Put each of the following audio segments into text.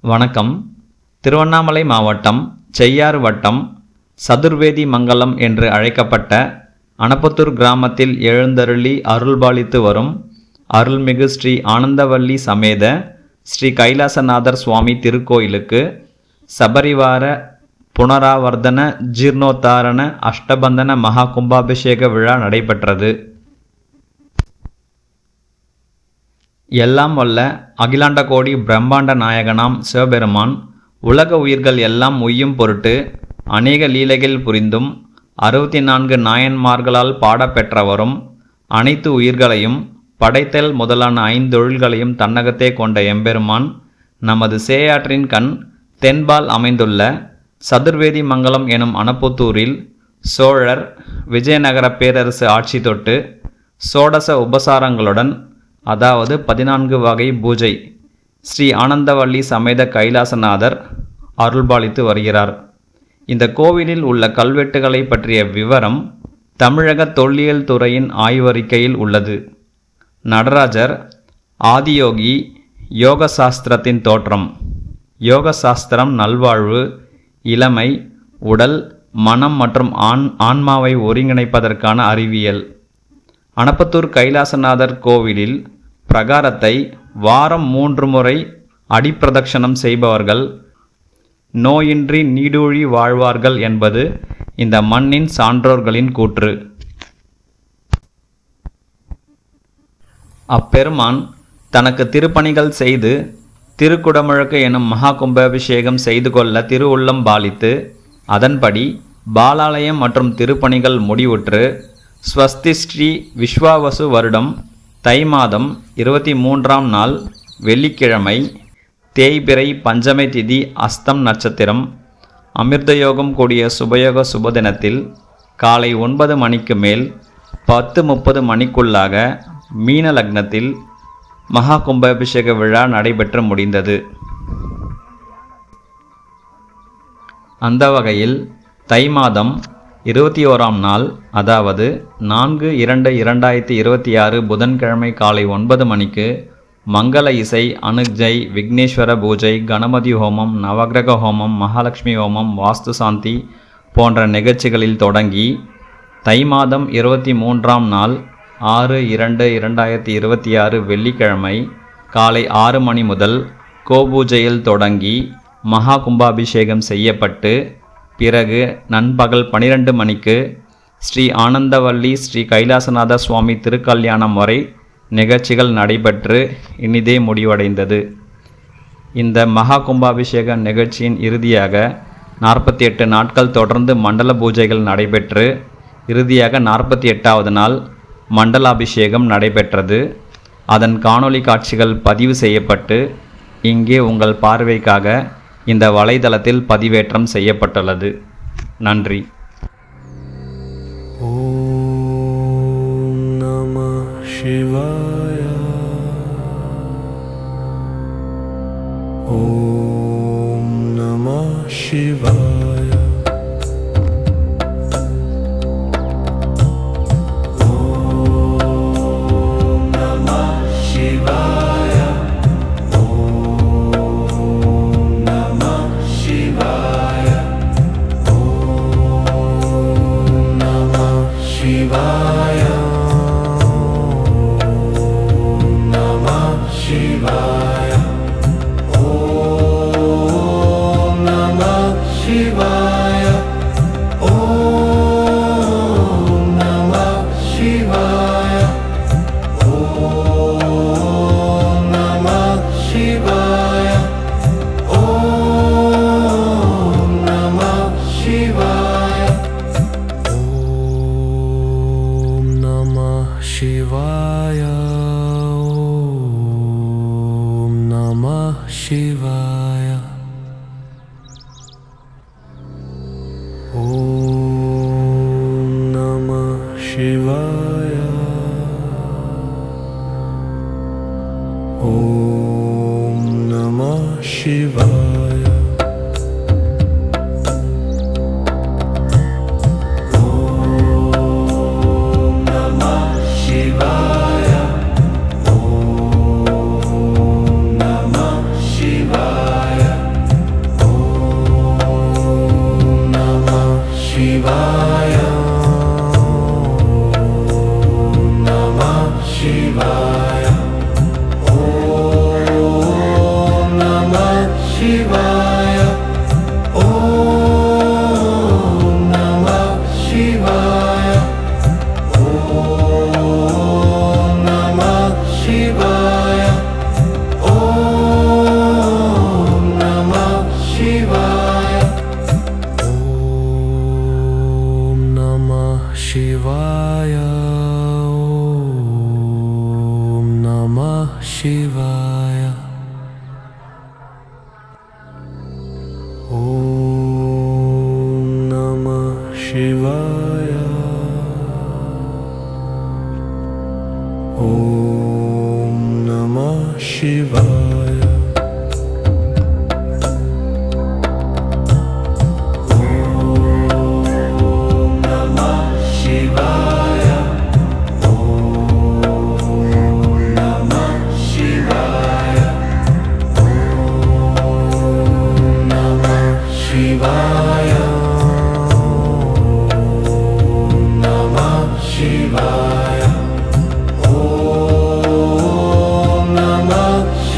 வணக்கம். திருவண்ணாமலை மாவட்டம் செய்யாறு வட்டம் சதுர்வேதி மங்கலம் என்று அழைக்கப்பட்ட அனப்பத்தூர் கிராமத்தில் எழுந்தருளி அருள்பாலித்து வரும் அருள்மிகு ஸ்ரீ ஆனந்தவல்லி சமேத ஸ்ரீ கைலாசநாதர் சுவாமி திருக்கோயிலுக்கு சபரிவார புனராவர்த்தன ஜீர்ணோத்தாரண அஷ்டபந்தன மகா கும்பாபிஷேக விழா நடைபெற்றது. எல்லாம் வல்ல அகிலாண்ட கோடி பிரம்மாண்ட நாயகனாம் சிவபெருமான் உலக உயிர்கள் எல்லாம் உய்யும் பொருட்டு அநேக லீலைகள் புரிந்தும் 64 நாயன்மார்களால் பாடப்பெற்றவரும் அனைத்து உயிர்களையும் படைத்தல் முதலான 5 தொழில்களையும் தன்னகத்தே கொண்ட எம்பெருமான் நமது சேயாற்றின் கண் தென்பால் அமைந்துள்ள சதுர்வேதி மங்கலம் எனும் அனப்பத்தூரில் சோழர் விஜயநகர பேரரசு ஆட்சி தொட்டு சோடச உபசாரங்களுடன் அதாவது 14 வகை பூஜை ஸ்ரீ ஆனந்தவல்லி சமேத கைலாசநாதர் அருள்பாலித்து வருகிறார். இந்த கோவிலில் உள்ள கல்வெட்டுகளை பற்றிய விவரம் தமிழக தொல்லியல் துறையின் ஆய்வறிக்கையில் உள்ளது. நடராஜர் ஆதியோகி யோக சாஸ்திரத்தின் தோற்றம். யோக சாஸ்திரம் நல்வாழ்வு, இளமை, உடல், மனம் மற்றும் ஆன்மாவை ஒருங்கிணைப்பதற்கான அறிவியல். அனப்பத்தூர் கைலாசநாதர் கோவிலில் பிரகாரத்தை வாரம் 3 முறை அடிப்பிரதட்சணம் செய்பவர்கள் நோயின்றி நீடூழி வாழ்வார்கள் என்பது இந்த மண்ணின் சான்றோர்களின் கூற்று. அப்பெருமான் தனக்கு திருப்பணிகள் செய்து திருக்குடமுழக்கு எனும் மகா கும்பாபிஷேகம் செய்து கொள்ள திருவுள்ளம் பாலித்து அதன்படி பாலாலயம் மற்றும் திருப்பணிகள் முடிவுற்று ஸ்வஸ்தி ஸ்ரீ விஸ்வாவசு வருடம் தை மாதம் 23ஆம் நாள் வெள்ளிக்கிழமை தேய்பிறை பஞ்சமை திதி அஸ்தம் நட்சத்திரம் அமிர்தயோகம் கூடிய சுபயோக சுபதினத்தில் காலை 9 மணிக்கு மேல் 10:30 மணிக்குள்ளாக மீன லக்னத்தில் மகா கும்பாபிஷேக விழா நடைபெற்று முடிந்தது. அந்த வகையில் தை மாதம் 21ஆம் நாள் அதாவது 4/2/2026 புதன்கிழமை காலை 9 மணிக்கு மங்கள இசை, அனுஜை, விக்னேஸ்வர பூஜை, கணபதி ஹோமம், நவகிரக ஹோமம், மகாலட்சுமி ஹோமம், வாஸ்து சாந்தி போன்ற நிகழ்ச்சிகளில் தொடங்கி தை மாதம் 23ஆம் நாள் 6/2/2026 வெள்ளிக்கிழமை காலை 6 மணி முதல் கோபூஜையில் தொடங்கி மகா கும்பாபிஷேகம் செய்யப்பட்டு பிறகு நண்பகல் 12 மணிக்கு ஸ்ரீ ஆனந்தவல்லி ஸ்ரீ கைலாசநாத சுவாமி திருக்கல்யாணம் வரை நிகழ்ச்சிகள் நடைபெற்று இனிதே முடிவடைந்தது. இந்த மகா கும்பாபிஷேக நிகழ்ச்சியின் இறுதியாக 48 நாட்கள் தொடர்ந்து மண்டல பூஜைகள் நடைபெற்று இறுதியாக 48வது நாள் மண்டலாபிஷேகம் நடைபெற்றது. அதன் காணொளி காட்சிகள் பதிவு செய்யப்பட்டு இங்கே உங்கள் பார்வைக்காக இந்த வலைதளத்தில் பதிவேற்றம் செய்யப்பட்டுள்ளது. நன்றி. ஓம் நம சிவாய. ஓம் நம சிவாய. ஓம் நம சிவாய. ஓம் நம சிவாய. ஓம் நம சிவாய. ஓம் நம சிவாய. ஓம் நம சிவாய. ஓம் நம சிவாய. ஓம் நம சிவாய. ஓம் நம சிவாய. ஓம் நம சிவாய. ஓம் நம சிவாய. ஓம் நம சிவாய. ஓம் நம சிவாய. ஓம் நம சிவாய. ஓம் நம சிவாய.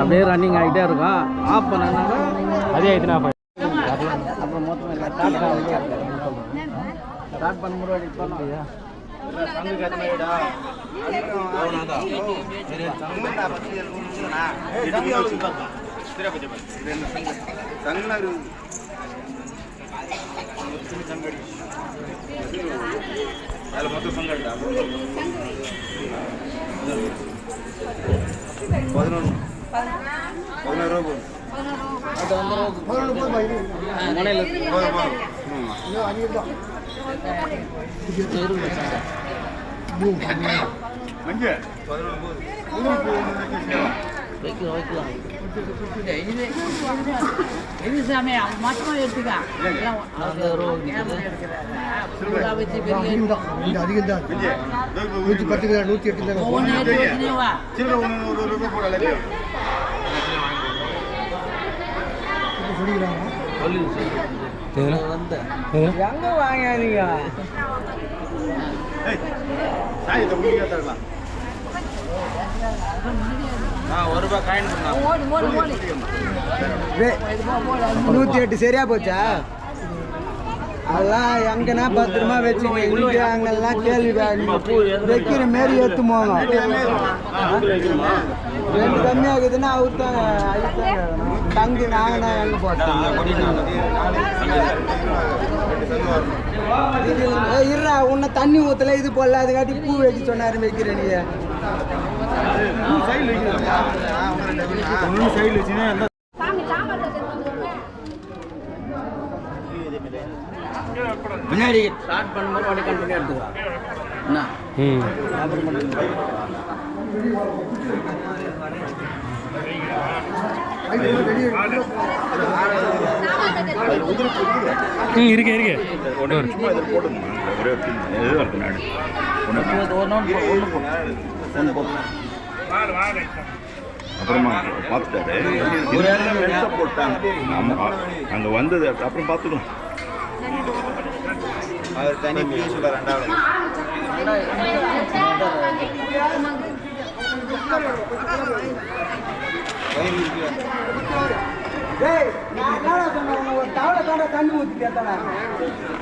அப்படியே ரன்னிங் ஆகிட்டே இருக்கும். ஆஃப் பண்ணாங்க அதே ஆயிடுச்சுன்னா அப்புறம் மொத்தம் ஸ்டார்ட் பண்ண முன்னாடி பண்ணலையா இது சாமி மொத்தமாக எடுத்துக்கா எங்க வாங்காதீங்க ₹108 சரியா போச்சா? அதெல்லாம் எங்கன்னா பத்திரமா வச்சுக்கோங்க. அங்கெல்லாம் கேள்வி வைக்கிற மாரி ஏற்றுமோங்க. ரெண்டு கம்மியாகுதுன்னா அவுத்தாங்க தங்கி நாங்கன்னா எங்கே போட்டோம் இருறா உன்னை தண்ணி ஊற்றல இது போடல அதுக்காட்டி பூ வைக்க சொன்னாரு வைக்கிறேன் நீ சைடில் வச்சுன்னா முன்னாடி ஸ்டார்ட் பண்ணும்போது அப்படியே கண்டினியூ எடுத்துக்கலாம் என்ன இருக்கு இருக்கு அப்புறமா பார்த்துட்டாரு போட்டாங்க. அங்கே வந்தது அப்புறம் பார்த்துக்கணும். அவர் தனி பீஸில் ரெண்டாவது ஒரு தவளை தாண்டா தண்ணி ஊற்றி கேட்டாங்க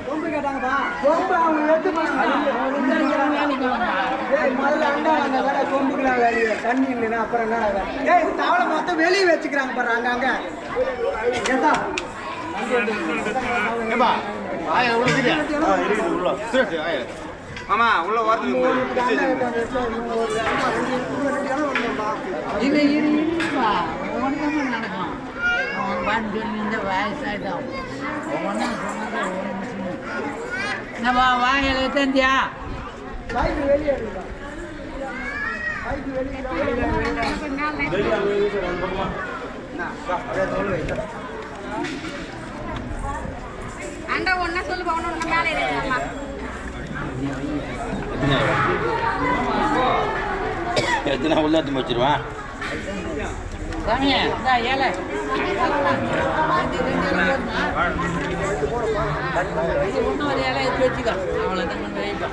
சொம்பு கேட்டாங்கப்பா சொம்பு அவங்க எடுத்து முதல்ல அண்டாங்க வேற சொம்புக்குலாம் வேலையை தண்ணி இல்லைன்னா அப்புறம் என்ன ஏய் இது தவளை மொத்தம் வெளியே வச்சுக்கிறாங்க பாரு அங்க ஏதா ஆமா உள்ள இது இருப்பா ஒன்றுமே நடக்கும் அவன் பாட்டு சொல்லி இந்த வயசாயிட்டான் ஒன்றும் சொன்னது என்னப்பா வாங்கல தெரிஞ்சியா பைக்கு வெளியே இருக்கா பைக்கு அண்டா ஒன்னா சொல்லுப்பா ஒன்னு மேலே ஏறிடலாமா எத்தனை உள்ளாத்து வச்சிருவேன் சாமி இந்த ஏழை ஒன்றும் ஒரு ஏழை எடுத்து வச்சுக்கோ அவ்வளோதான் கொண்டு வைப்பா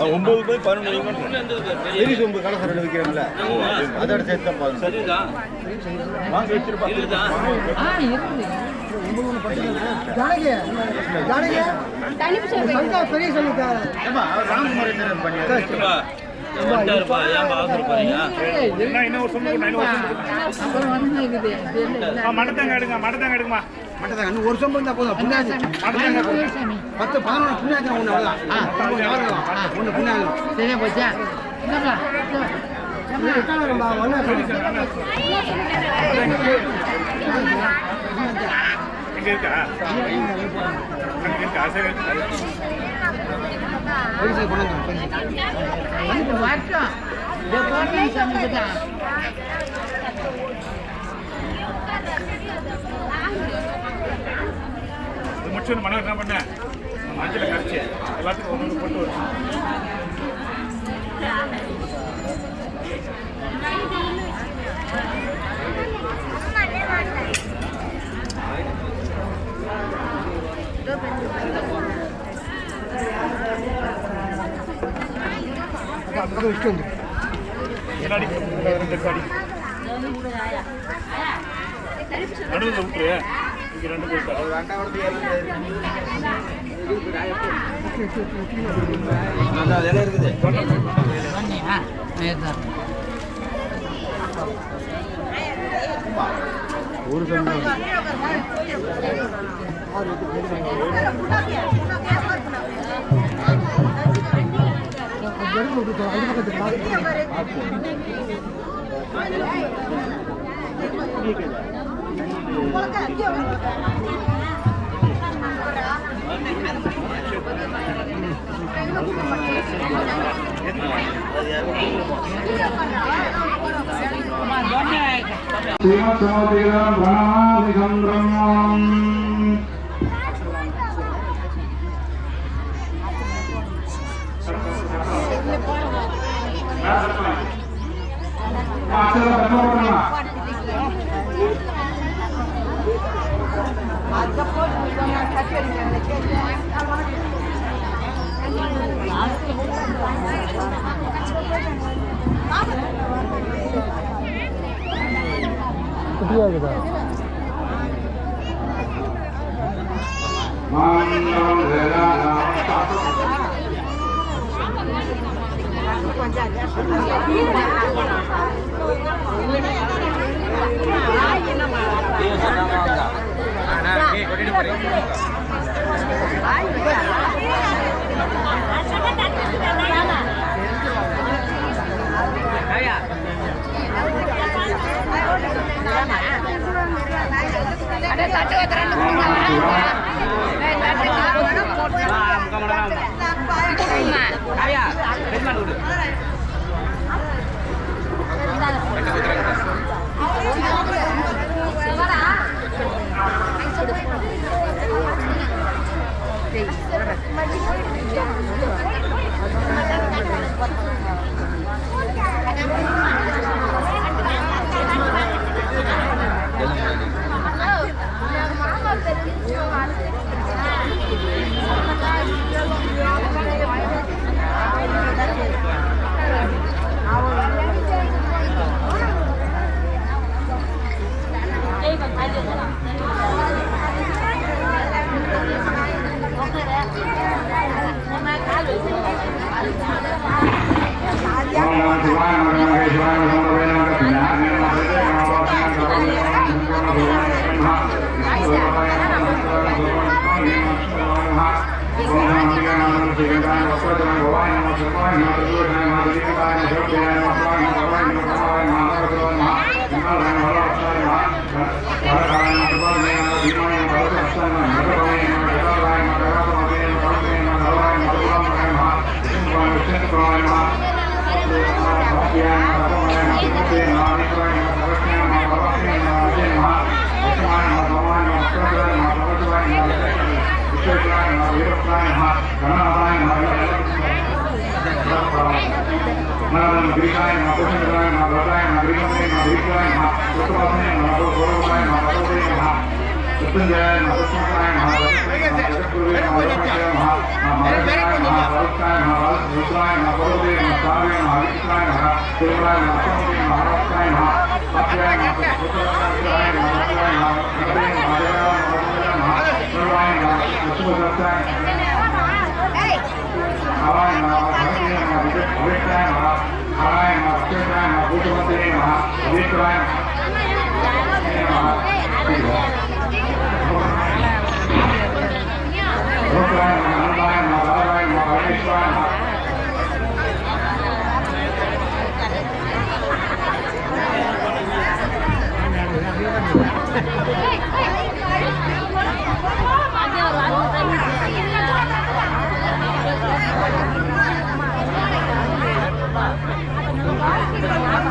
ஒன்பது போய் 11 பெரிய சொம்பு கடை சரடு வைக்கிறோம்ல அதோட சேர்த்து சரிதான் வாங்க வச்சிருப்பா பெரிய சொல்லிட்டாரு ராமகுமார் பண்ணியா ஒரு சொம்பு இருந்தா போதும் 10 11 புண்ணாக்கு ஒன்று புண்ணாக்கு சரியா போச்சா வருஷம் வந்து மனம் என்ன பண்ண மஞ்சளை கரைச்சி எல்லாத்துக்கும் ஒன்று போட்டு வச்சு நடுவில் விட்டுரு இங்கே 2 பேர் இருக்குது ஒரு Ram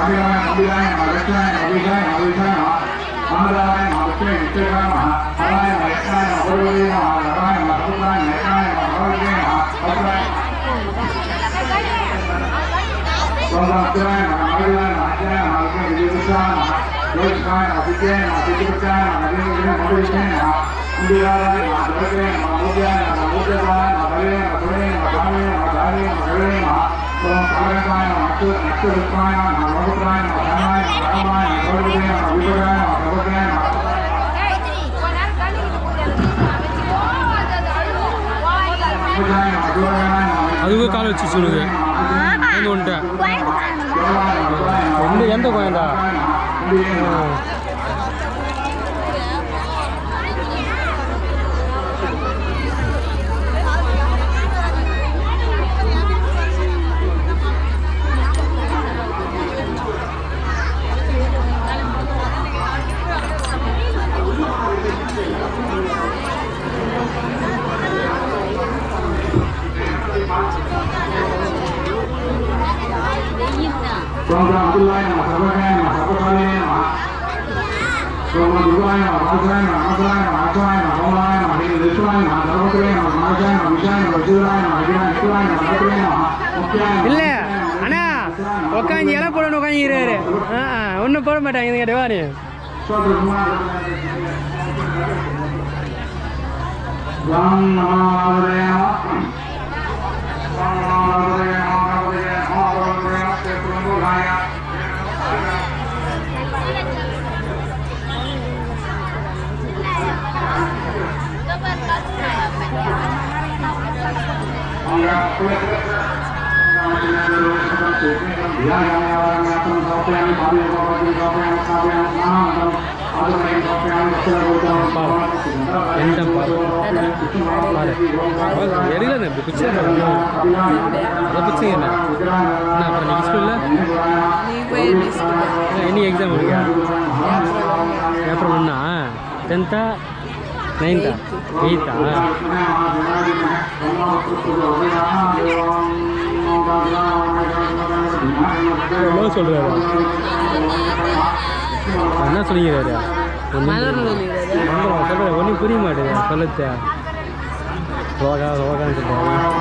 Amin. அதுவே காலை வச்சு சொல்லுது எங்கே வந்துட்ட எந்த கோயந்தா இல்லை அண்ணா உட்காந்து இலை போடணும் உட்காந்துக்கிறாரு ஒன்றும் போட மாட்டாங்க இது கேட்டு வாரு எடுக்கல இப்படி பிச்சு அதை பிச்சுங்க என்ன அப்புறம் நீங்கள் ஸ்கூலில் நீ போய் இனி எக்ஸாம் இருக்கா ஏப்ரல் 1 10th 9th 8th எவ்வளோ சொல்கிறாரு என்ன சொல்லிக்கிறாரு சொல்கிற ஒன்றும் புரிய மாட்டேங்குது சொல்லத்த ரோகான்னு சொல்கிறாரு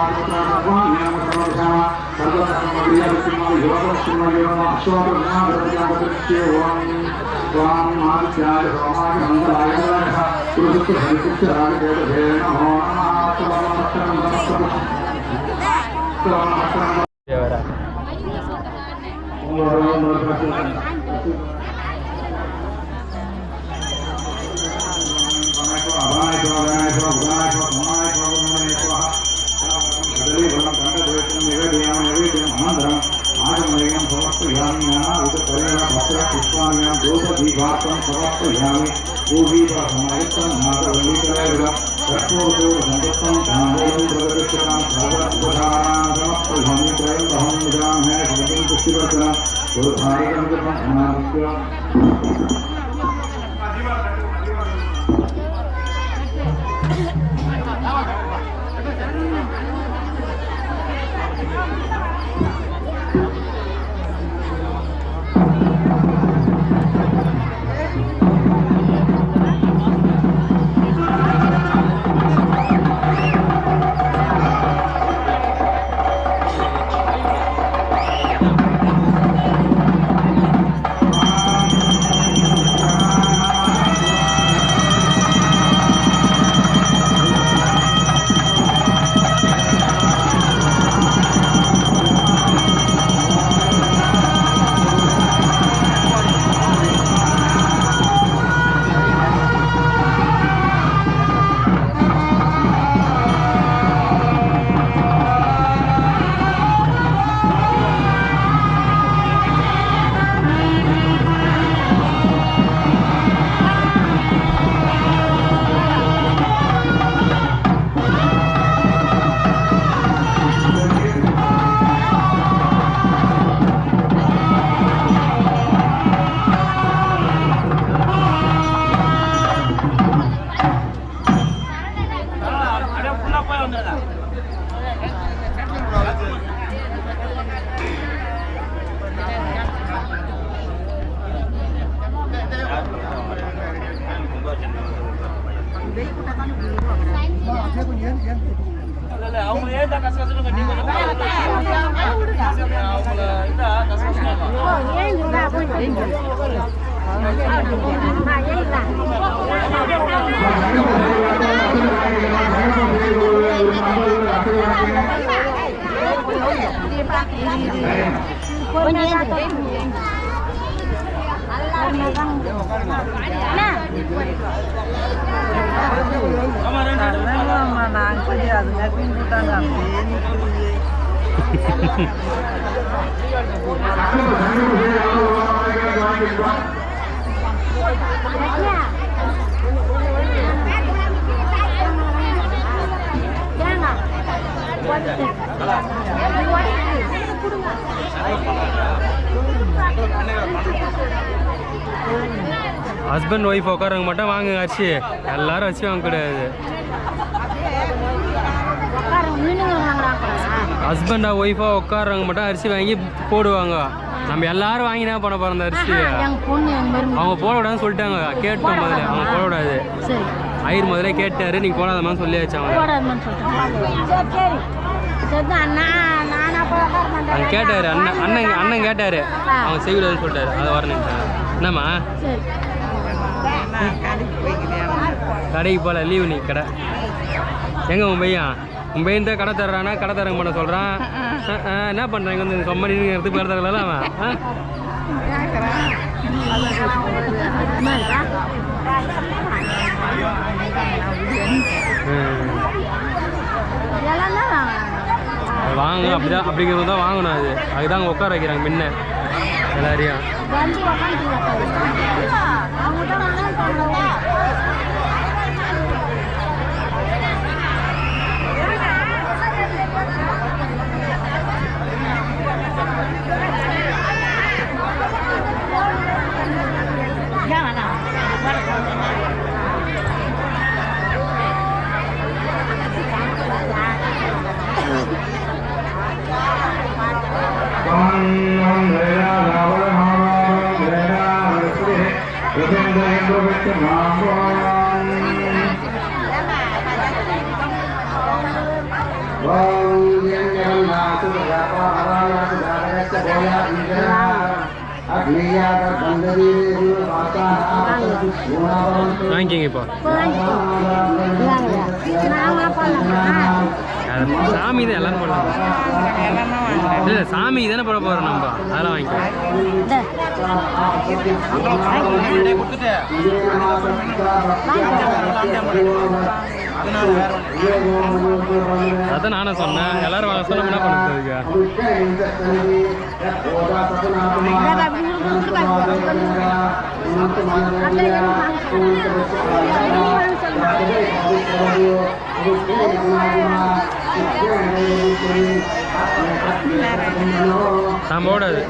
ஹஸ்பண்ட் ஒய்ஃப் உட்காரவங்க மட்டும் வாங்குங்க அரிசி, எல்லாரும் அரிசி வாங்க கிடையாது. ஹஸ்பண்டா ஒய்ஃபா உட்காரவங்க மட்டும் அரிசி வாங்கி போடுவாங்க. நம்ம எல்லாரும் வாங்கி என்ன பண்ண போறோம் அந்த அரிசி? அவங்க போடக்கூடாதுன்னு சொல்லிட்டாங்க. கேட்டோம் முதல்ல, அவங்க போடக்கூடாது. ஐயர் முதல்ல கேட்டாரு, நீங்க போடாதமான்னு சொல்லியாச்சு. அவங்க கேட்டாரு, அண்ணன் கேட்டாரு, அவங்க செய்யக்கூடாதுன்னு சொல்லிட்டாரு. அதை வரணும். என்னம்மா கடைக்கு போகல, லீவு நீ கடை எங்க உன் பையன்? உன் பையன் தான் கடை தர்றானா, கடை தரங்க பண்ண சொல்கிறான். என்ன பண்ணுறாங்க வந்து சொம்ம எடுத்து கடை தரல அவன். வாங்க, அப்படிதான் அப்படிங்கிறது தான் வாங்கணும். அதுதான் அங்கே உட்கார வைக்கிறாங்க முன்ன எல்லாரையும். வாங்கிக்கிங்க இப்போ. சாமி தான் எல்லாரும் போடலாம். இல்லை சாமி தானே போட போகிறோம் நம்ம, அதெல்லாம் வாங்கிக்கலாம். அதான் நானும் சொன்னேன், எல்லாரும் வாங்க சொன்ன என்ன பண்ணுறதுக்கு. நான் போடாது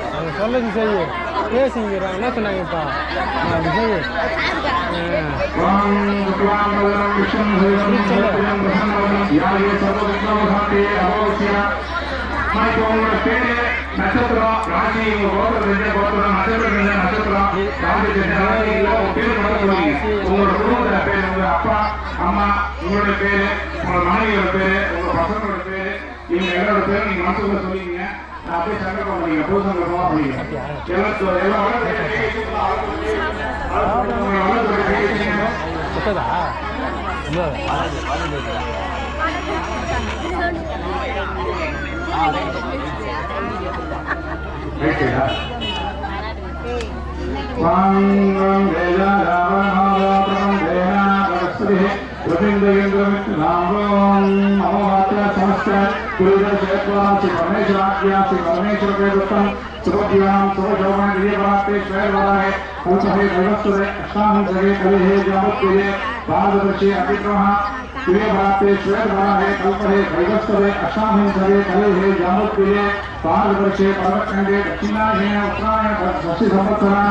அவங்க சொல்லது செய்யு பேசிங்கிறாங்க என்ன சொன்னாங்கப்பா அது செய்யு நட்சத்திரம் ராசி கோத்திரம் நட்சத்திரம் உங்களோட குடும்பத்துல பேரு உங்க அப்பா அம்மா உங்களோட பேரு உங்களோட மனைவியோட பேரு உங்க பசங்களோட பேரு இவங்க எல்லாரோட பேரும் நீங்க மனசுக்குள்ள சொல்லிங்க. நான் அப்படியே சங்கல்பம் பண்ணிங்க புது சங்கல்பமா பண்ணிங்க पारदर्शे पर्वतखंडे दक्षिणायने उत्तरायण षष्ठी संवत्सरा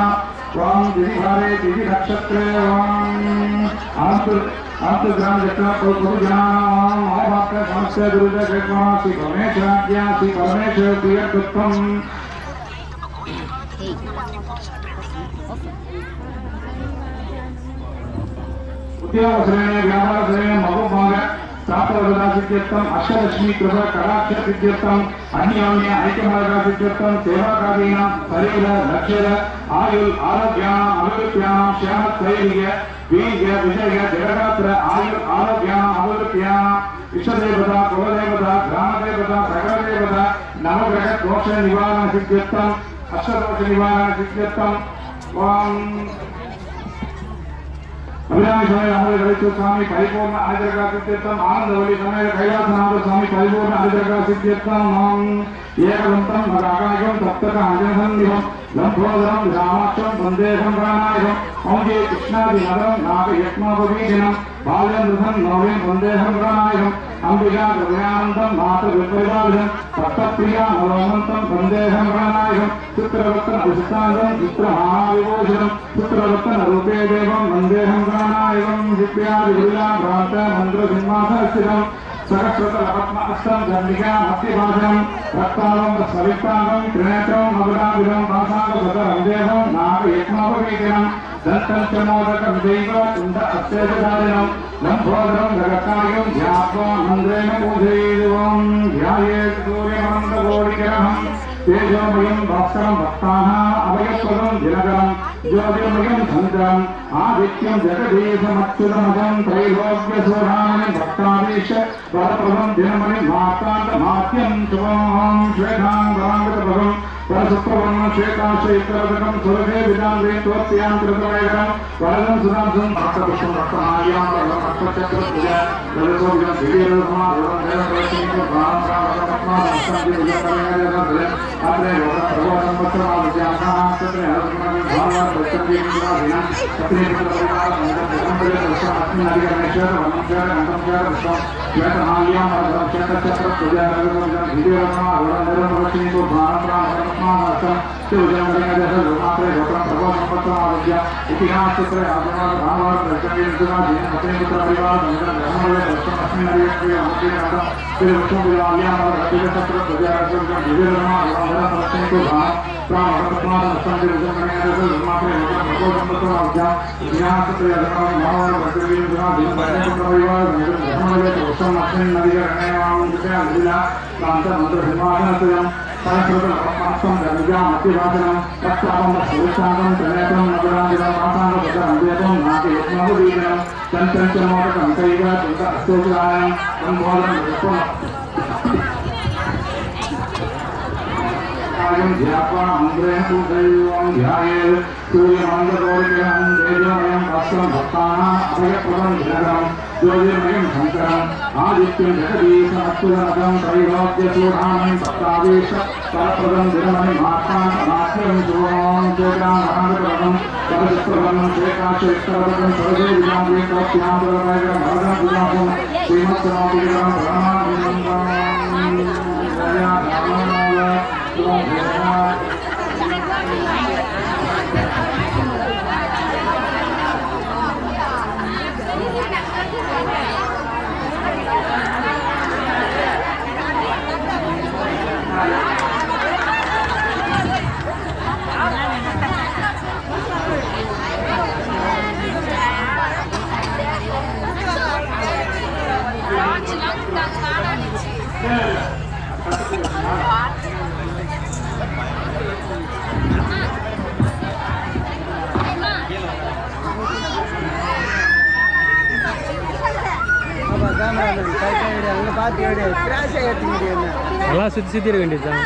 वाम दिविभारे दिवि नक्षत्रे वाम आंतर्ग्राम जटा पुरुषाणाम महाभारत समस्त गुरुदेव कृपा श्री परमेश्वराज्ञा श्री परमेश्वर प्रियकृतम उद्योगश्रेणी व्यापारश्रेणी महोभाग सापरसिद्ध्यर्थम अष्टलक्ष्मी कृपा कटाक्ष सिद्ध्यर्थम अन्योन्य ऐक्यमार्ग सिद्ध्यर्थम सेवाकादीनां शरीर लक्ष्य आयुल आरोग्यानां अभिवृद्ध्यानां श्याम स्थैर्य वीर्य विजय जगदात्र आयुल आरोग्यानां अभिवृद्ध्यानां इष्टदेवता कुलदेवता ग्रामदेवता सकलदेवता नवग्रह दोष निवारण सिद्ध्यर्थम अष्टदोष निवारण सिद्ध्यर्थम ओम अभिरामी समय अमर गणेश स्वामी परिपूर्ण अनुग्रह सिद्ध्यर्थम आनंदवली समय कैलासनाथ स्वामी परिपूर्ण अनुग्रह सिद्ध्यर्थम एकदंतं भगाकायं तप्तक आजनसन्निभं लंबोदरं रामाक्षं वन्दे शंकरानायकं ओंजे कृष्णादिनगरं नागयत्मापवीजनं बाल्यनृधं नवयं वन्दे शंकरानायकं अंबिका हृदयानन्दं मातृविपरिपालनं भक्तप्रिया नवमन्तं वन्दे शंकरानायकं चित्ररत्न अभिषिक्तांगं चित्रमहाविभूषणं चित्ररत्न रूपे देवं वन्दे शंकरानायकं दिव्यादिविला भ्रान्त मन्त्रसिंहासनस्थितं सरस्वत पद्मास्तं चंडिका मध्यभाषं रक्तालं सवितालं त्रिनेत्रं मधुराभिरं भासांगसदरं देवं नागयत्मापवीजनं दत्तं च मोदकं दैव कुण्ड अस्तेजधारिणं लम्बोदरं जगत्कार्यं ध्यात्वा मन्त्रेण पूजयेद्वं ध्यायेत् सूर्यमनन्तकोटिकिरणं तेजोमयं भास्करं भक्तानाम् अभयप्रदं दिनकरं ज्योतिर्मयं चन्द्रम् आदित्यं जगदीशमच्युतमजं त्रैलोक्यसोधानं भक्ताधीश वरप्रदं दिनमणिं मातान्तमात्यं शुभं श्वेताङ्गाङ्गतपदं परसुप्रवर्ण श्वेताश्चैत्ररकं सुरभे विदान्ते त्वत्यां कृतवैकरं वरदं सुधांसं भक्तपुष्पं भक्तमार्यां भक्तचक्रपूजा ललितोऽभिजं दिव्यरसमारोहं देवप्रतिनिधिं प्राणप्राणपद्मा भक्तं दिव्यकरं अग्रे लोकप्रभो संवत्सरादित्यानां எல்லாம் சுற்றி இருக்க வேண்டியதுதான்.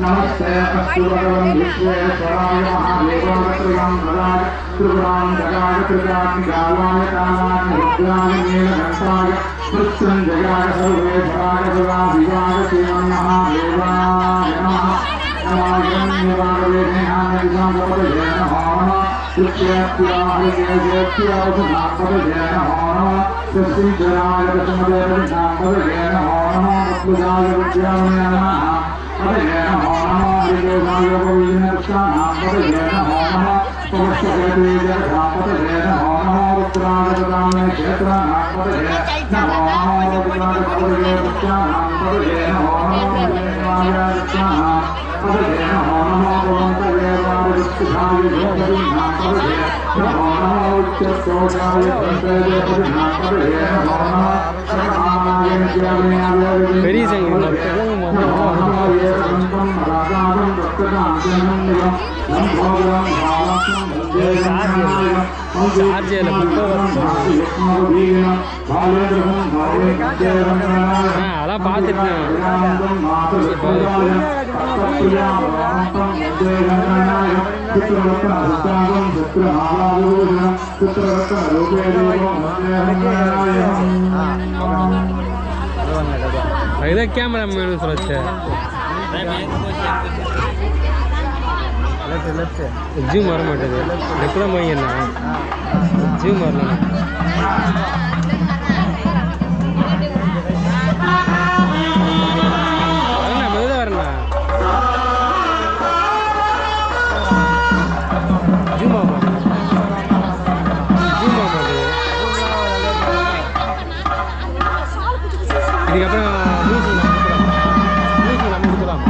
नमस्ते अस्तु भगवन् विश्वेश्वराय महादेवाय त्रिपुरां जगाय त्रिकालाय कालाय रुद्राय नीलकण्ठाय मृत्युञ्जयाय सर्वेश्वराय सदाशिवाय श्रीमन्महादेवाय नमः नमायन्निवागवेदिनाय नमः कृत्यप्याहरिकेशेप्यावसनापदये नमो नमः तस्मिञ्जराय दशमदेवनापदये नमो नमः मत्पुजाय विद्यामये नमः पदये नमो नमः हरिकेशाय गोविन्दकृष्णापदये नमो नमः पवश्यकेतुजयपदये नमो नमः रुद्राय ददामि क्षेत्रापदये नमो नमः रुद्राय पदये कृष्णापदये नमो नमः देवाय कृष्णापदये नमो नमः भगवन्तये பெரிய சங்கம் சார்ஜில் அதெல்லாம் பார்த்துருக்கேன். அதுதான் கேமரா மேனு சொல்லிச்சு. ஜூம் வர மாட்டேது. எப்படிதான் போய்ங்கண்ணா ஜூம் வரல. வரண்ணா மெதுதான் வரண்ணா. ஜூம் ஆக மாட்டேது. ஜூம் ஆக மாட்டேது. இதுக்கப்புறம் மியூசிக் நம்ம கொடுக்கலாமா?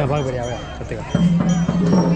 பார்க்க போறியாவே கற்றுக்க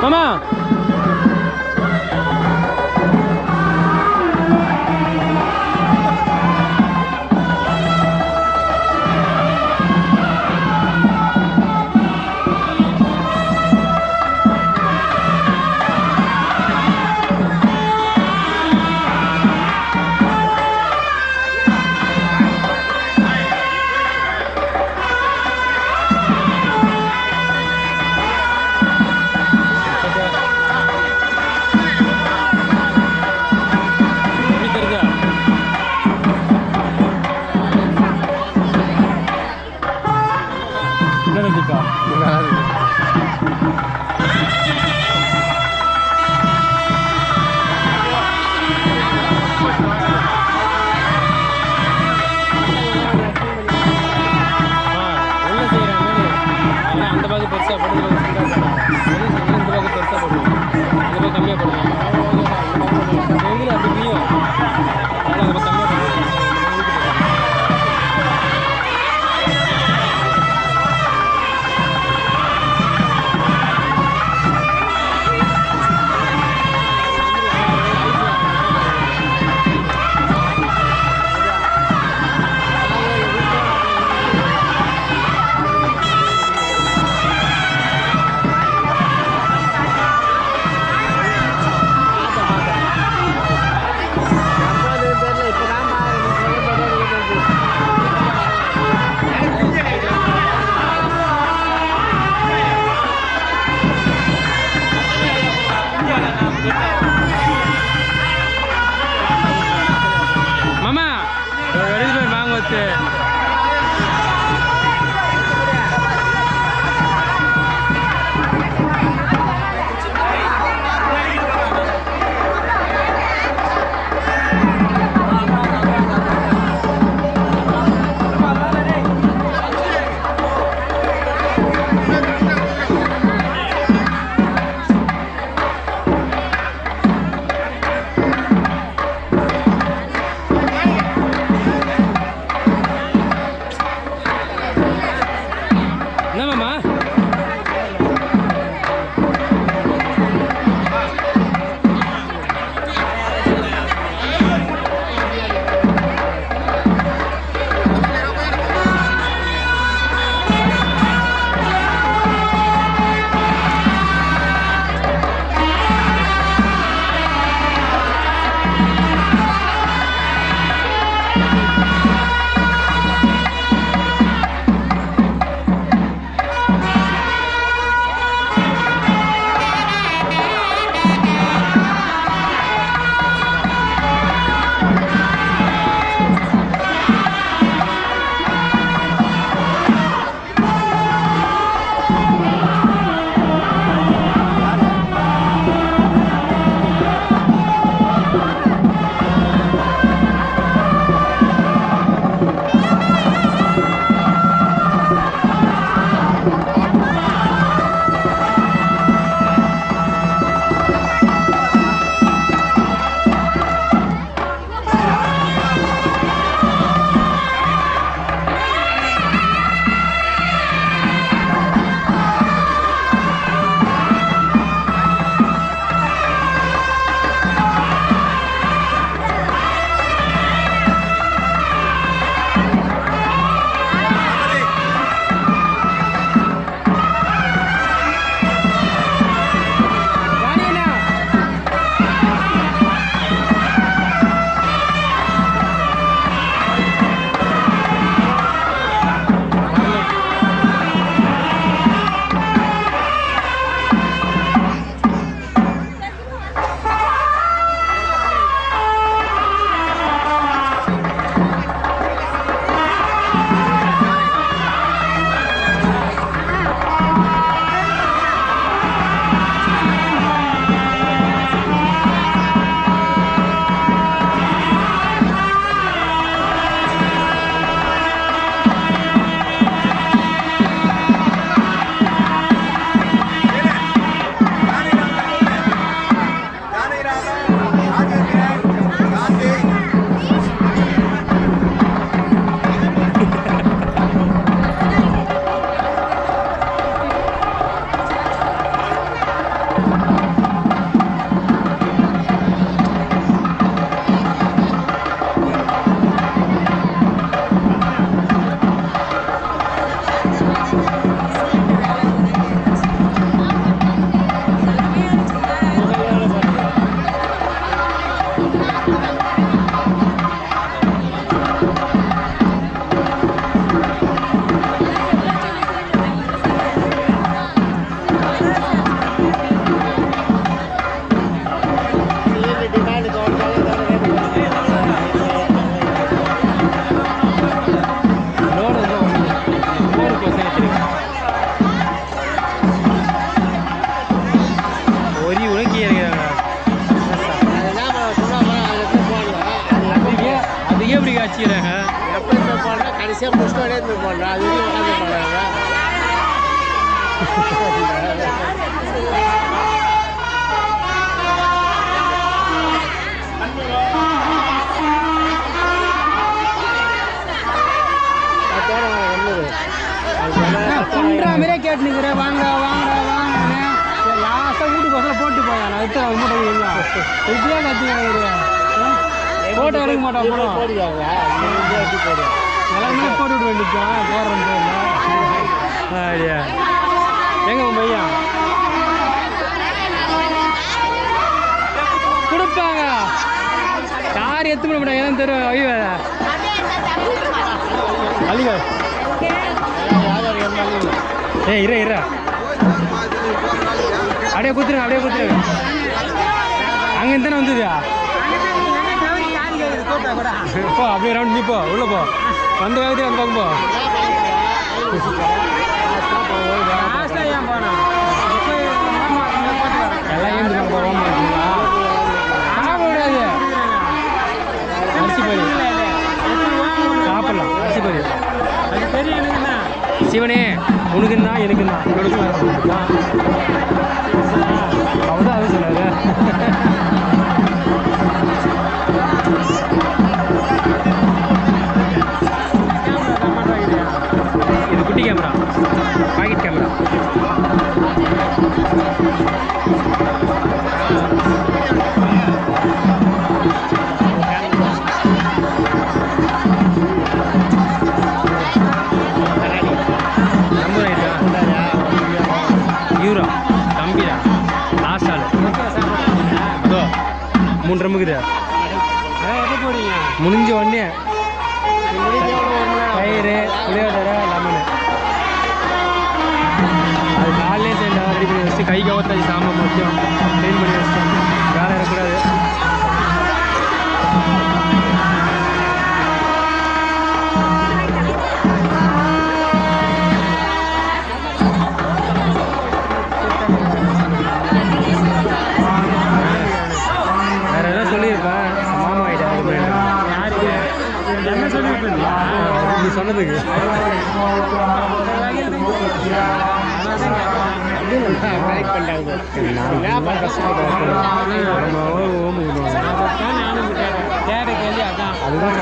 மாமா கடைசியாக முடிச்சுட்டு எடுத்து போடுறேன் அது உட்காந்து போடுறாங்க மாதிரியே கேட்டுனுக்கிறேன் வாங்க வாங்க வாங்க லாஸ்ட்டாக வீட்டுக்கு பசங்க போட்டு போயா நான் எடுத்து அவங்க மூட்டை இப்படியே கற்றுக்கிறேன் போட்டோ எடுக்க மாட்டோம் போடுவாங்க எல்லாருமே போட்டு விட வேண்டியதான் போடுறேன் அப்படியா எங்க உன் பையன் கொடுப்பாங்க யார் எடுத்து பண்ண மாட்டாங்க எல்லாம் தருவாங்க ஐயோ அழிங்க ஏய் இரா அப்படியே குத்துருங்க அங்கே தானே வந்ததுயா போ அப்படியே ரவுண்ட் நீ போ உள்ள போ வந்த வேகத்தில் அந்த பக்கம் போ எல்லாம் ஏந்து போவோம் சாப்பிடாது அரிசி பறி சாப்பிடலாம் அரிசி பறி அது பெரிய சிவனே உனக்கு தான் எனக்கு தான் அவ்வளோதான் அது சொன்னாங்க இது குட்டி கேமரா பாக்கெட் கேமரா யூரா தம்பிடா லாஸ்ட் ஆள் அதோ 3 ரம்முக்குது முடிஞ்ச உடனே பயிறு புளியோதரை லெமனு அது காலையிலே சேர்ந்து ரெடி பண்ணி வச்சு கை கவத்தாச்சு சாமான் முக்கியம் க்ளீன் பண்ணி வச்சிட்டோம் வேலை இருக்கக்கூடாது வேற எதாவது சொல்லியிருப்பேன் மாமா ஆகிட்டா யாருக்கு என்ன சொல்லியிருப்பேன் நீ சொன்னதுக்கு அதுதான்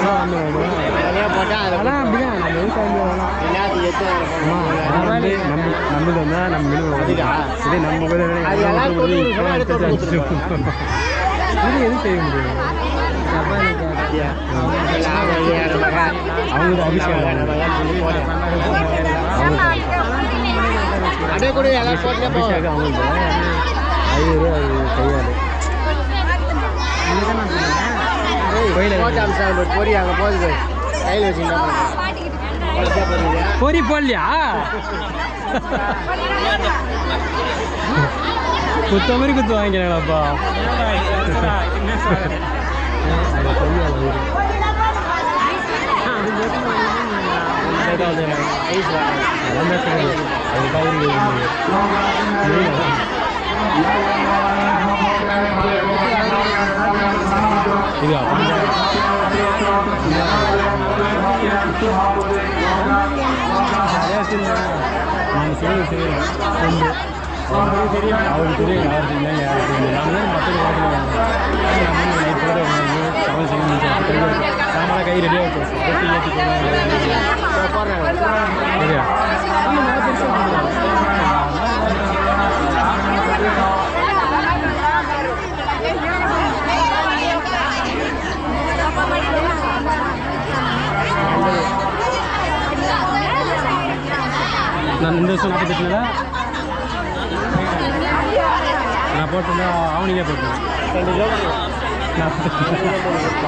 அதெல்லாம் அப்படிதான் நம்மளுக்கு வந்தா நம்ம இதே நம்ம எதுவும் செய்ய முடியும் அவங்க அபிஷேகம் அபிஷேகம் அவங்களுக்கு ஐயரு அது கையாளு பொறி அங்கே போகுது கையில் வச்சுருந்தா பொறி போடலையா குத்த மாதிரி குத்து வாங்கிக்கிறாங்களாப்பா நாங்கள் செய்யணும் அவருக்கு தெரியும் யாருக்கு இல்லை யாருக்கு இல்லை நாங்கள் மற்ற சமையல் செய்ய முடியும் சாமான கை ரெடியாக வச்சு ஏற்றி ஏற்றி சரியா நான் இந்த வருஷம் 48 நான் போட்டிருந்தா ஆவணிக்கே போட்டேன் 2 கிலோ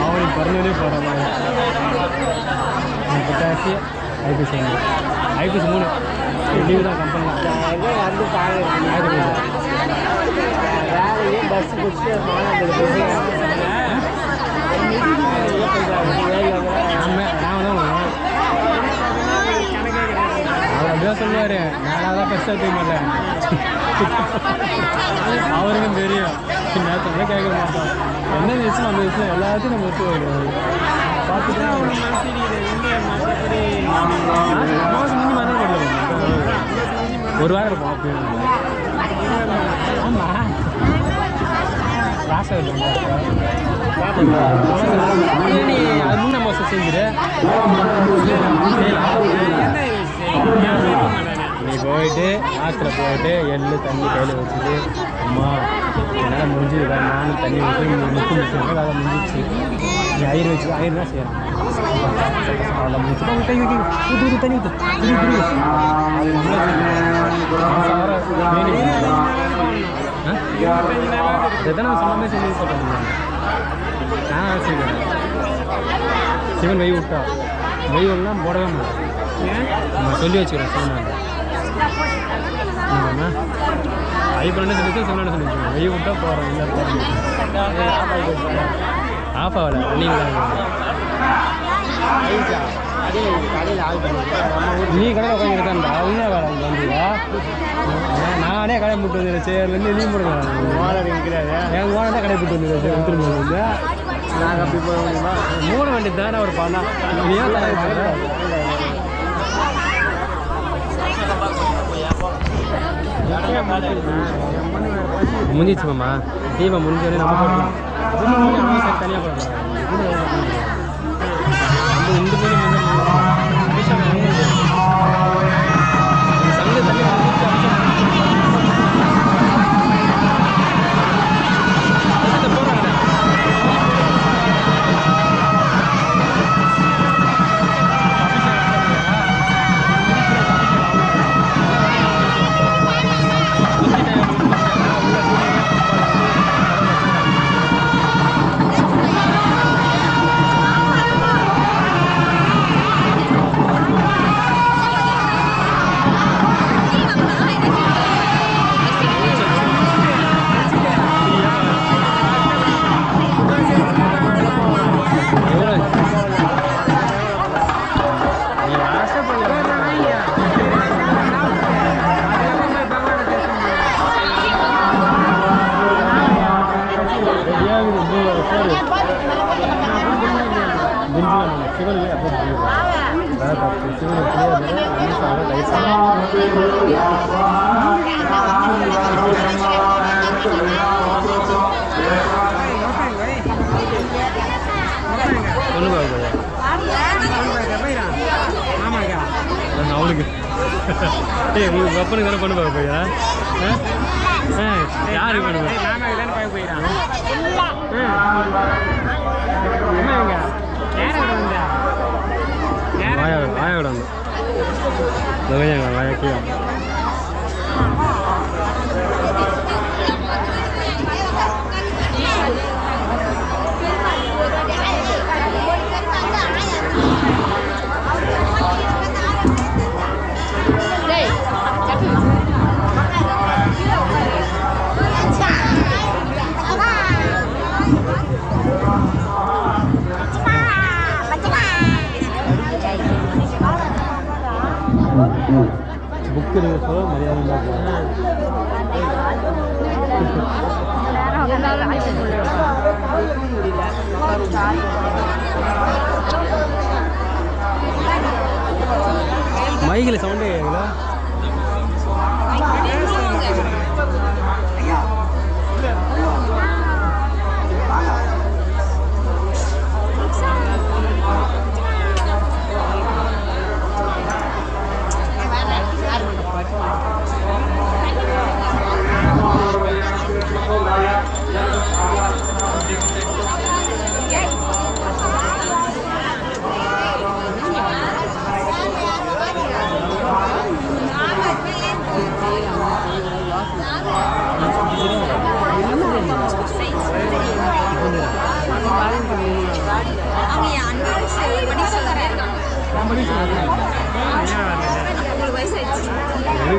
ஆவணி பிறந்தோடனே போகிறேன் பொட்டாசி ஐபிஎஸ் 3 லீவு தான் கம்பெனி பஸ் பிடிச்சி நான் தான் அவர் அப்படியே சொல்லுவார் பாரு நானாக பெருசாக தூக்க மாட்டேன். அவருக்கும் தெரியும் நேரத்துல கேட்க மாட்டோம். என்ன விஷயம் அந்த விஷயம் எல்லாத்தையும் நம்ம ஒத்து வைக்கிறோம். பார்த்துட்டு ஒரு வாரம் இருக்கும் அப்படி. ஆமாம் ராசா நீ அது முன்ன மாதம் செஞ்சிரு. நீ போயிட்டு ஆற்றுல போயிட்டு எள்ளு தண்ணி கையில் வச்சுட்டு அம்மா என்னால் முடிஞ்சுது நானும் தண்ணி வச்சு முக்கு முடிச்சுருக்கேன். வேலை முடிஞ்சிச்சு. நீ ஐயர் வச்சு ஐயர் தான் செய்யறேன். அதை முடிச்சுட்டு அவங்க கை வைக்க ஊற்று தண்ணி ஊற்று எத்தனை சொல்லாமே செஞ்சு சொல்கிறேன். நான் செய்வேன். சிவன் வெய் விட்டா வெய் விடலாம் போடவே மாட்டேன். நம்ம சொல்லி வச்சுக்கிறேன் சிவன் ஐப்பண்ணு சொல்லிட்டு சிவனோட சொல்லி வச்சுக்கோங்க. வெய் விட்டா போகிறோம். இல்லை ஆஃப் ஆகலை நீங்கள் நீ கடையில் உட்காந்துருக்காண்டா அதுவே வேலை இங்கே வந்தீங்க. நானே கடை போட்டு வந்துடுறேன். சேர்லேருந்து நீ போடுறேன். என் ஓனதான் கடை போட்டு வந்துடுறேன். திரும்ப வந்து நாங்கள் அப்படி போக முடியுமா? மூட வேண்டியது தானே ஒரு பணம். முடிஞ்சிச்சு மாமா. தீபம் முடிஞ்சோடனே நம்ம போடலாம். தனியாக போடலாம். இந்த மாதிரி சங்கு தண்ணி அவனுக்கு உங்களுக்கு அப்பனுக்கு தானே பண்ண பார்க்க போயிடா? யாருக்கு பண்ணுவேன்? வாயோட வந்து வாயாக்கி புக்கு நீங்கள் சொல்ல மரியாதை மைக்கில் சவுண்டே கேட்கல.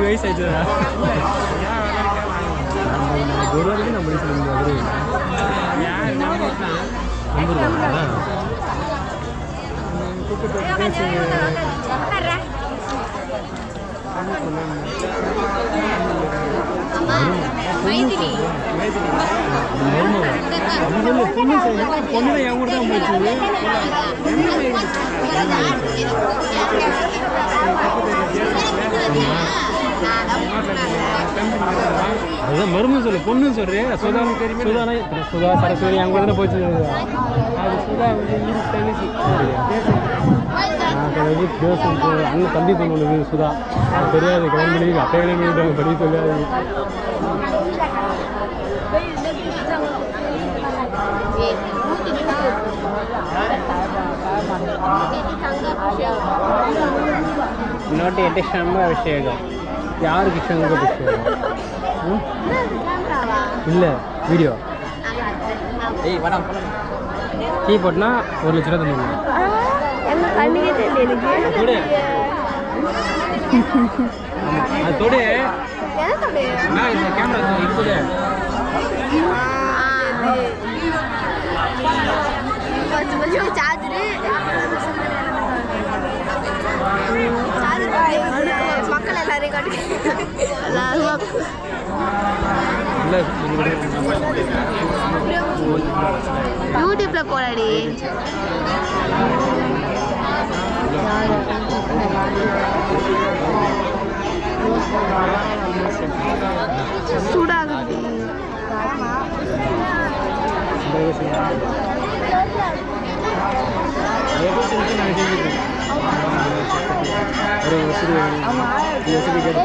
வயசாயிடுச்சு ஒரு வரைக்கும் நம்ம சொல்லுங்க. கூப்பிட்டு பொண்ணு என் கூட தான் போயிடுச்சு. அதுதான் மருமன் சொல்லு, பொண்ணு சொல்றேன். சுதா சுதா சரஸ்வதி என் கூட தான் போயிடுச்சு. அது சுதா வந்து தங்கச்சி அண்ணன் தம்பி பொண்ணு சுதா. அது தெரியாது, கல்யாணம் பண்ணி அப்பா கல்யாணம் பண்ணிட்டாங்க, படி தெரியாது. இன்னொரு 8 ಕ್ಷಮ ಅಭಿಷೇಕ. யாருக்கு ಕ್ಷಮ ಅಭಿಷೇಕ? இல்லை வீடியோ கீ போட்டுனா 1 லட்ச ரூபா தந்துடுவோம். அது தொடு இந்த கேமரா இருக்குது. மக்கள் எல்லாரையும் காட்டு. யூடியூப்ல போடாடி. சூடாகுது. ஒரு வசதி வசதி கேட்டு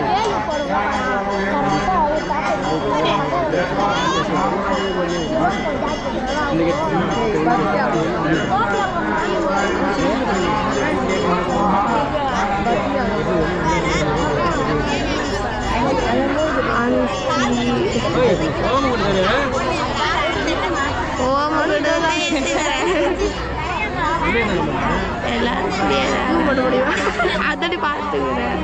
அதடி பார்த்துக்கிறேன்.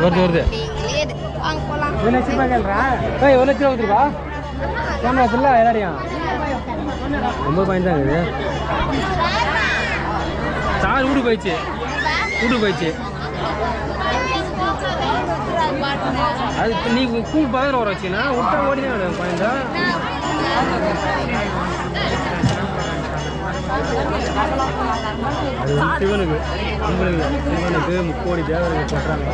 ரொம்ப வருது ஒரு லட்ச ரூபாய் கேள்றா. ஒரு லட்ச ரூபா கொடுத்துருப்பா. கேமரா சொல்ல எல்லாரையும் 9 பாயிண்ட் தான் இருக்குது. சார் வீடு போயிடுச்சு. அது நீ கூழ் பதில் வர வச்சுன்னா விட்டா ஓடிதான் பாயிண்டா. அது சிவனுக்கு சிவனுக்கு 3 கோடி தேவதைகள் சொல்கிறாங்க.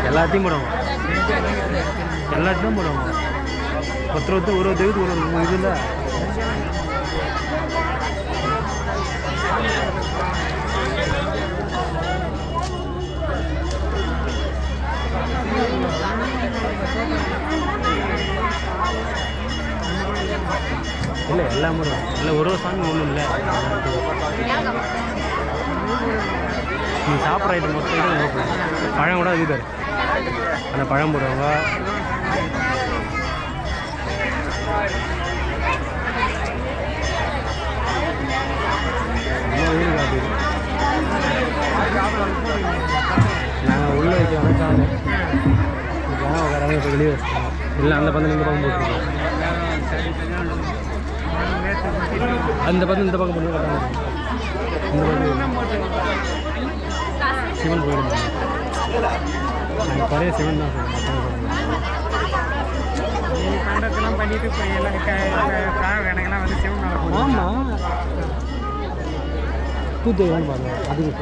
எல்லாத்தையும் போடுவோம். ஒருத்தர் ஒரு தெய்வத்துக்கு ஒரு இது இல்லை. இல்லை எல்லா முறையும் இல்லை, ஒரு சாமி ஒன்றும் இல்லை. நீ சாப்பிட்ற ஐட்டம் மொத்தம் பழம் கூட இது அந்த பழம் போடுவாங்க. நாங்கள் உள்ளே வைக்க வந்தாங்க இப்போ வெளியே வச்சுக்கோங்க. இல்லை அந்த பந்தம் இந்த பக்கம் போட்டுருக்கோம். அந்த பக்கம் இந்த பக்கம் பண்ணி கட்டாங்க. இந்த பக்கம் சிவன் போயிடுங்க. நாங்கள் பழைய சிவன் தான் சொல்லுவோம். பண்ணிட்டு எனக்கெல்லாம் வந்து சிவன் மேலே போகும். ஆமாம் கூத்துவான்னு பாருங்க. அதுக்கு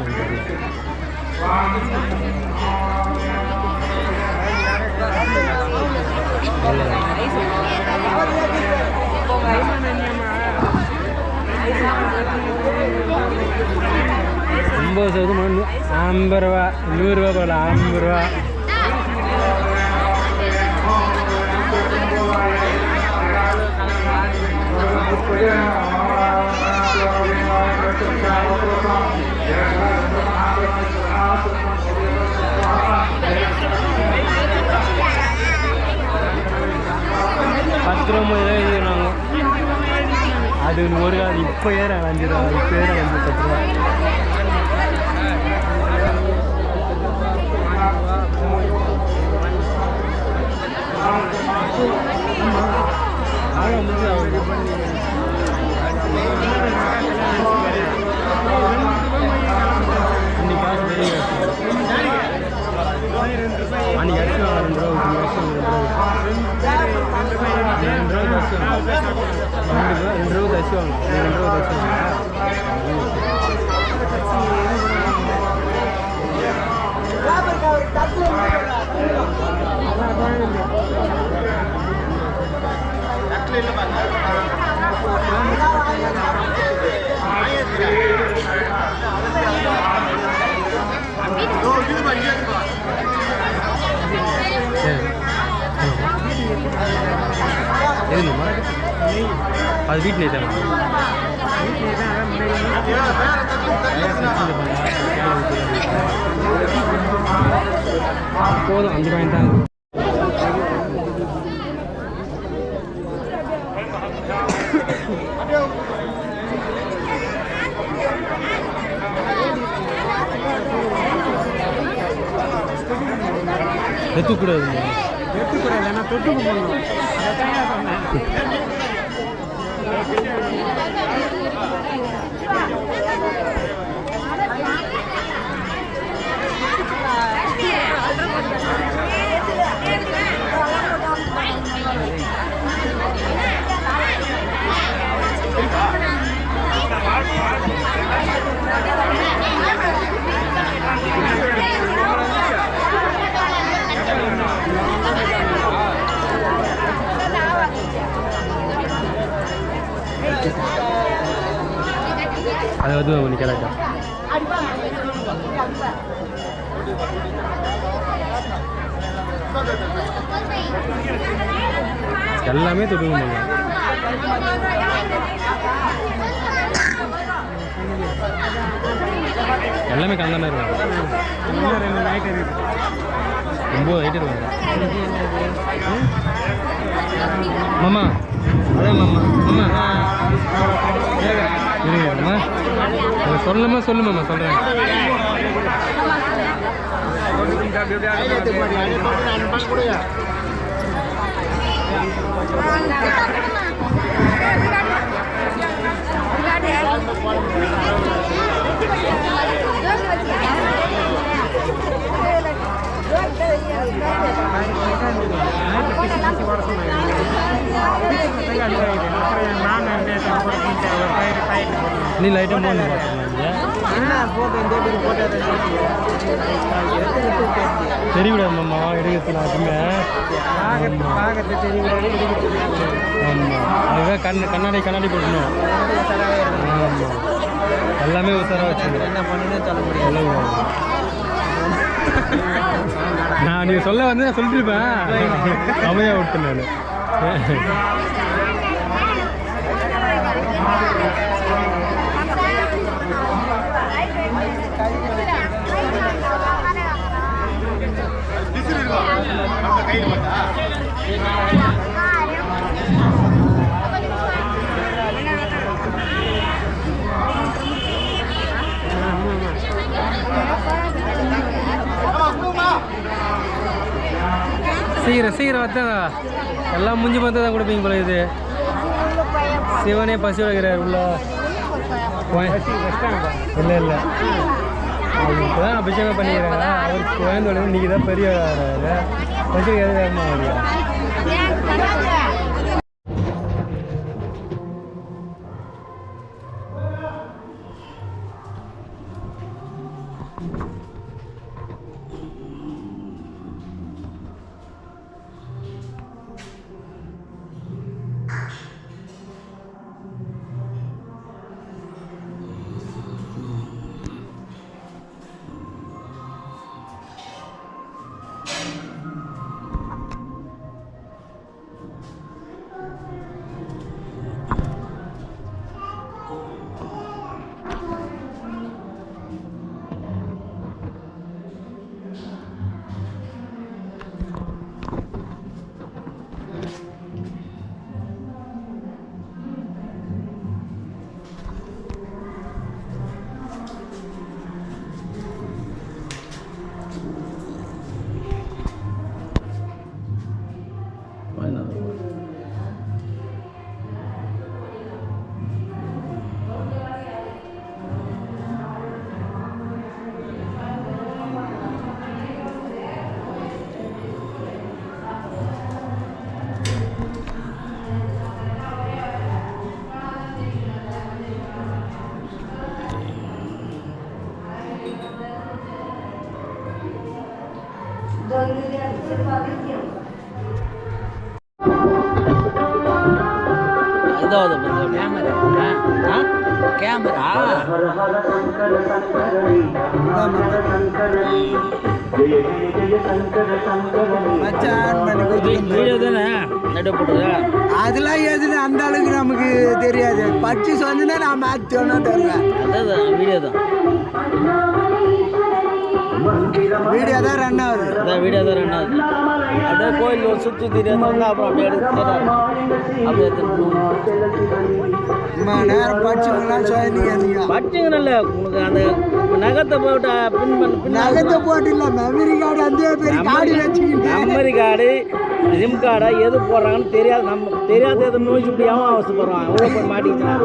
ரொம்ப சதவீதம் 50 ரூபா 100 ரூபா போகல 50 ரூபா. 10 ரூபா எழுதிடுவாங்க. அது ஒரு காலம் இப்போ ஏறாங்க 5 ரூபா, இப்போ ஏறாங்க 10 ரூபா. அன்னைக்கு அரிசி வாங்க 2 ரூபா, 2 ரூபா அரிசி வாங்க, 2 ரூபா அரிசி வாங்க. அது வீட்டிலே தான் போதும் 5 பாயிண்ட் தான். எத்துக்கூடாது ஏன்னா தொட்டுக்கு போகணும். அது வந்து ஒன்று கேட்க எல்லாமே தொட்டுங்க எல்லாமே கலந்தானே இருக்கும். 9 ஐட்டம் இருக்கு மாமா. அதான் மாமா மாமா இருங்கம்மா சொல்லமா சொல்லுமாம்மா சொல்கிறேன். நீ லைட்டாக தெரியக்கூடாது மாமா எடுக்கிறது அதுமே. ஆமாம் அதுதான் கண்ணாடி போடணும். ஆமாம் எல்லாமே உசாராக வச்சுருக்கேன். என்ன பண்ணுன்னு சொல்ல முடியாது. நான் நீங்கள் சொல்ல வந்து நான் சொல்லிட்டுருப்பேன். அமையாக விட்டேன் நான். சீக்கிரம் வத்தா எல்லாம் முடிஞ்சு பார்த்தா தான் கொடுப்பீங்க போல. இது சிவனே பசி வைக்கிறார் உள்ள. இல்லை அவருக்கு தான் அபிஷேகம் பண்ணிக்கிறாங்க. அவருக்கு குழந்தை இன்னைக்கு தான் பெரிய பசி எது வேகமாக ஆகுது. கேமரா அதெல்லாம் எதுன்னு அந்த அளவுக்கு நமக்கு தெரியாது. பச்சு சொன்னா நான் மாற்றோன்னா தெரியல. வீடியோ தான் வீடியோ தான் ரன் ஆகுது. வீடியோ தான் ரன் ஆகுது. அப்படியே கோயில் சுற்றி தெரியாத அப்புறம் அப்படியே அப்படியே நேரம் பச்சுங்கெல்லாம் சொல்லி பச்சுங்க நல்ல உனக்கு அந்த நகத்தை போட்டு நகத்தை போட்டு இல்லை மெமரி கார்டு அந்த பெரிய கார்டு வச்சுக்கிட்டு மெமரி கார்டு சிம் கார்டா எது போடுறாங்கன்னு தெரியாது. நம்ம தெரியாத எது நோய் சுட்டியாவும் அவசரப்படுறான். எவ்வளோ போய் மாட்டிக்கிட்டான்.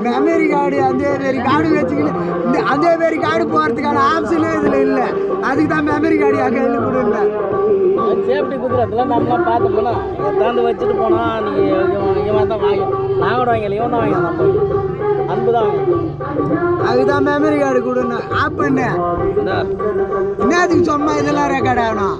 மெமரி கார்டு அந்த பெரிய கார்டு வச்சுக்கிட்டு அந்த பெரிய கார்டு போகிறதுக்கான ஆப்ஷனே இதில் இல்லை. அதுக்கு தான் மெமரி கார்டு என் கையில் கூட இல்லை. சேஃப்டி குதிரத்தில் நம்மளாம் பார்த்து போனால் தாந்து வச்சுட்டு போனால் நீங்கள் இவன் தான் வாங்கி நான் கூட வாங்கல இவன் தான் வாங்கி தான் போய் அன்பு தான் வாங்கி. அதுதான் மெமரி கார்டு கொடுன்னு ஆப் பண்ண என்னதுக்கு சும்மா இதெல்லாம் ரெக்கார்ட் ஆகணும்.